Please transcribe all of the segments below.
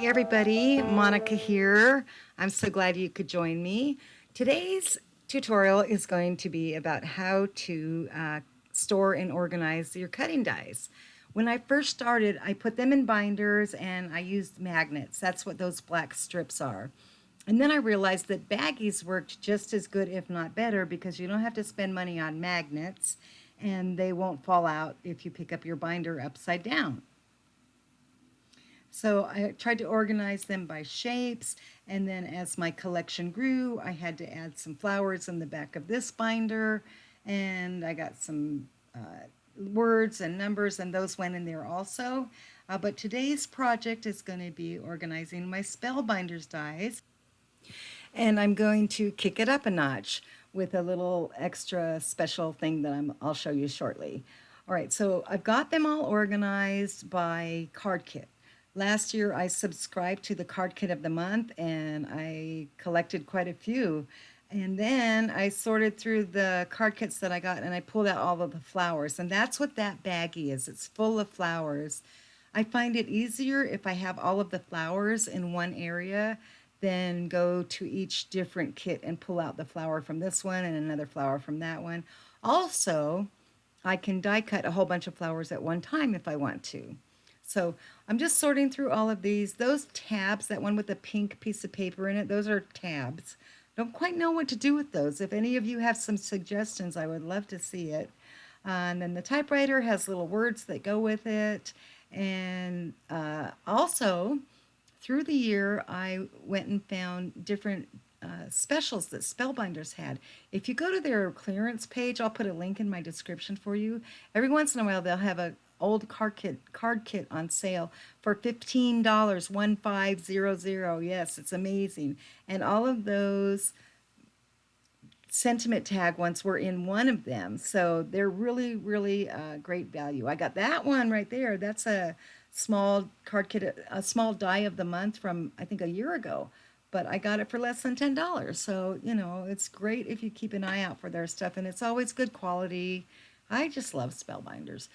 everybody, Monica here. I'm so glad you could join me. Today's tutorial is going to be about how to store and organize your cutting dies. When I first started, I put them in binders and I used magnets. That's what those black strips are. And then I realized that baggies worked just as good, if not better, because you don't have to spend money on magnets and they won't fall out if you pick up your binder upside down. So I tried to organize them by shapes, and then as my collection grew, I had to add some flowers in the back of this binder, and I got some words and numbers, and those went in there also. But today's project is going to be organizing my Spellbinders dies, and I'm going to kick it up a notch with a little extra special thing that I'll show you shortly. All right, so I've got them all organized by card kit. Last year I subscribed to the card kit of the month and I collected quite a few. And then I sorted through the card kits that I got and I pulled out all of the flowers. And that's what that baggie is. It's full of flowers. I find it easier if I have all of the flowers in one area than go to each different kit and pull out the flower from this one and another flower from that one. Also, I can die cut a whole bunch of flowers at one time if I want to. So I'm just sorting through all of these. Those tabs, that one with the pink piece of paper in it, those are tabs. Don't quite know what to do with those. If any of you have some suggestions, I would love to see it. And then the typewriter has little words that go with it. And also, through the year, I went and found different specials that Spellbinders had. If you go to their clearance page, I'll put a link in my description for you. Every once in a while, they'll have a old card kit on sale for $15, 1500. Yes, it's amazing. And all of those sentiment tag ones were in one of them. So they're really, really great value. I got that one right there. That's a small card kit, a small die of the month from, I think, a year ago. But I got it for less than $10. So, you know, it's great if you keep an eye out for their stuff. And it's always good quality. I just love Spellbinders.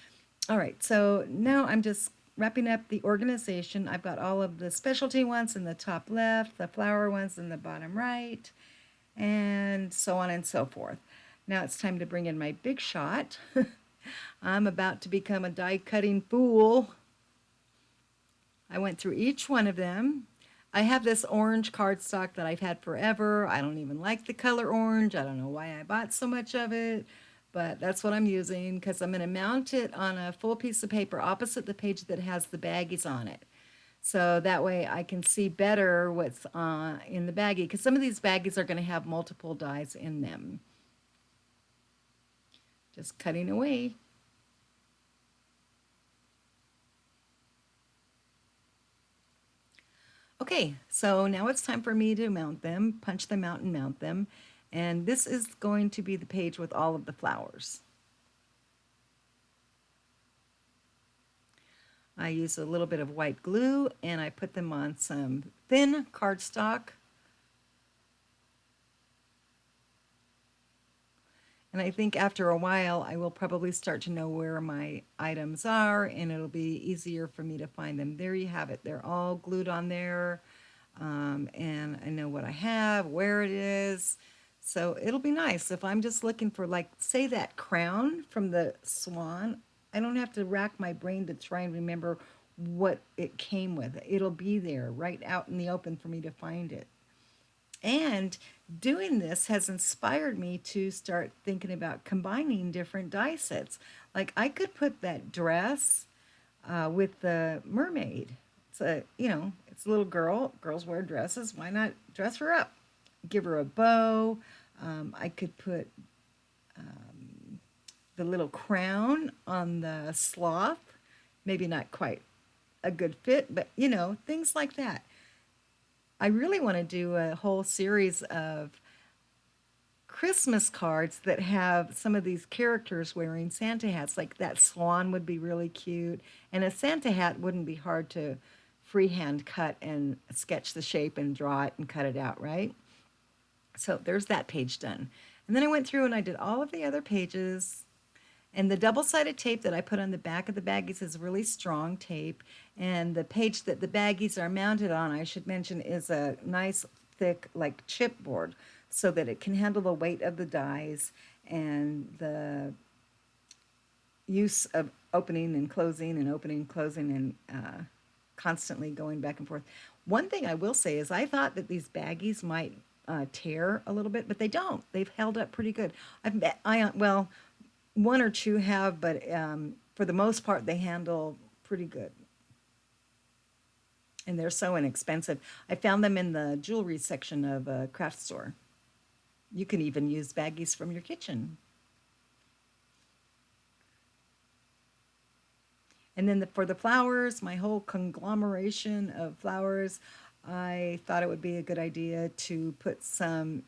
All right, so now I'm just wrapping up the organization. I've got all of the specialty ones in the top left, the flower ones in the bottom right, and so on and so forth. Now it's time to bring in my big shot. I'm about to become a die cutting fool. I went through each one of them. I have this orange cardstock that I've had forever. I don't even like the color orange. I don't know why I bought so much of it. But that's what I'm using because I'm going to mount it on a full piece of paper opposite the page that has the baggies on it. So that way I can see better what's in the baggie because some of these baggies are going to have multiple dies in them. Just cutting away. Okay, so now it's time for me to mount them, punch them out and mount them. And this is going to be the page with all of the flowers. I use a little bit of white glue and I put them on some thin cardstock. And I think after a while I will probably start to know where my items are and it'll be easier for me to find them. There you have it. They're all glued on there. And I know what I have, where it is. So it'll be nice if I'm just looking for, like, say that crown from the swan. I don't have to rack my brain to try and remember what it came with. It'll be there right out in the open for me to find it. And doing this has inspired me to start thinking about combining different die sets. Like I could put that dress with the mermaid. It's a, you know, it's a little girl. Girls wear dresses. Why not dress her up? Give her a bow. I could put the little crown on the sloth. Maybe not quite a good fit, but you know, things like that. I really want to do a whole series of Christmas cards that have some of these characters wearing Santa hats. Like that swan would be really cute. And a Santa hat wouldn't be hard to freehand cut and sketch the shape and draw it and cut it out, right? So there's that page done. And then I went through and I did all of the other pages And the double-sided tape that I put on the back of the baggies is really strong tape. And the page that the baggies are mounted on, I should mention, is a nice thick like chipboard so that it can handle the weight of the dies and the use of opening and closing and constantly going back and forth. One thing I will say is I thought that these baggies might tear a little bit, but they don't. They've held up pretty good. Well, one or two have, but for the most part, they handle pretty good. And they're so inexpensive. I found them in the jewelry section of a craft store. You can even use baggies from your kitchen. And then for the flowers, my whole conglomeration of flowers, I thought it would be a good idea to put them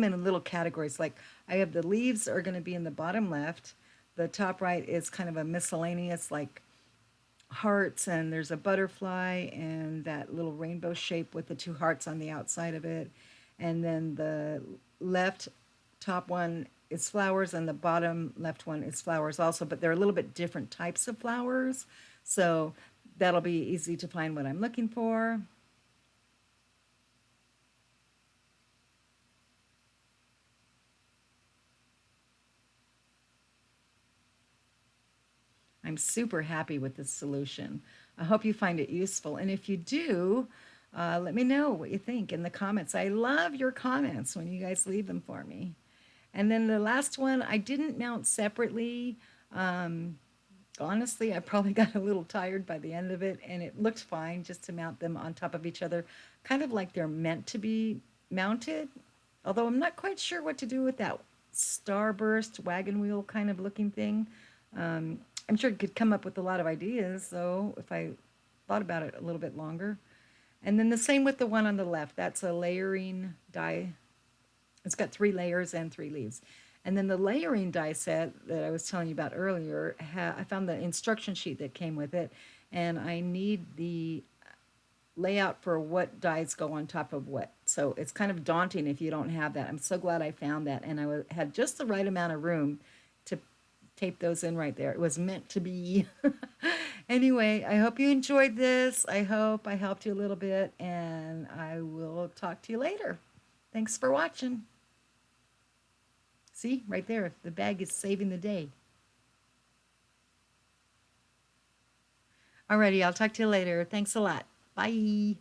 in little categories. Like I have the leaves are going to be in the bottom left. The top right is kind of a miscellaneous like hearts, and there's a butterfly and that little rainbow shape with the two hearts on the outside of it. And then the left top one is flowers, and the bottom left one is flowers also, but they're a little bit different types of flowers. So that'll be easy to find what I'm looking for. I'm super happy with this solution. I hope you find it useful. And if you do, let me know what you think in the comments. I love your comments when you guys leave them for me. And then the last one, I didn't mount separately. Um, Honestly, I probably got a little tired by the end of it, and it looked fine just to mount them on top of each other, kind of like they're meant to be mounted. Although I'm not quite sure what to do with that starburst wagon wheel kind of looking thing. I'm sure it could come up with a lot of ideas, though, if I thought about it a little bit longer. And then the same with the one on the left. That's a layering die. It's got 3 layers and 3 leaves. And then the layering die set that I was telling you about earlier, I found the instruction sheet that came with it, and I need the layout for what dies go on top of what. So it's kind of daunting if you don't have that. I'm so glad I found that, and had just the right amount of room to tape those in right there. It was meant to be. Anyway, I hope you enjoyed this. I hope I helped you a little bit, and I will talk to you later. Thanks for watching. See, right there, the bag is saving the day. Alrighty, I'll talk to you later. Thanks a lot. Bye.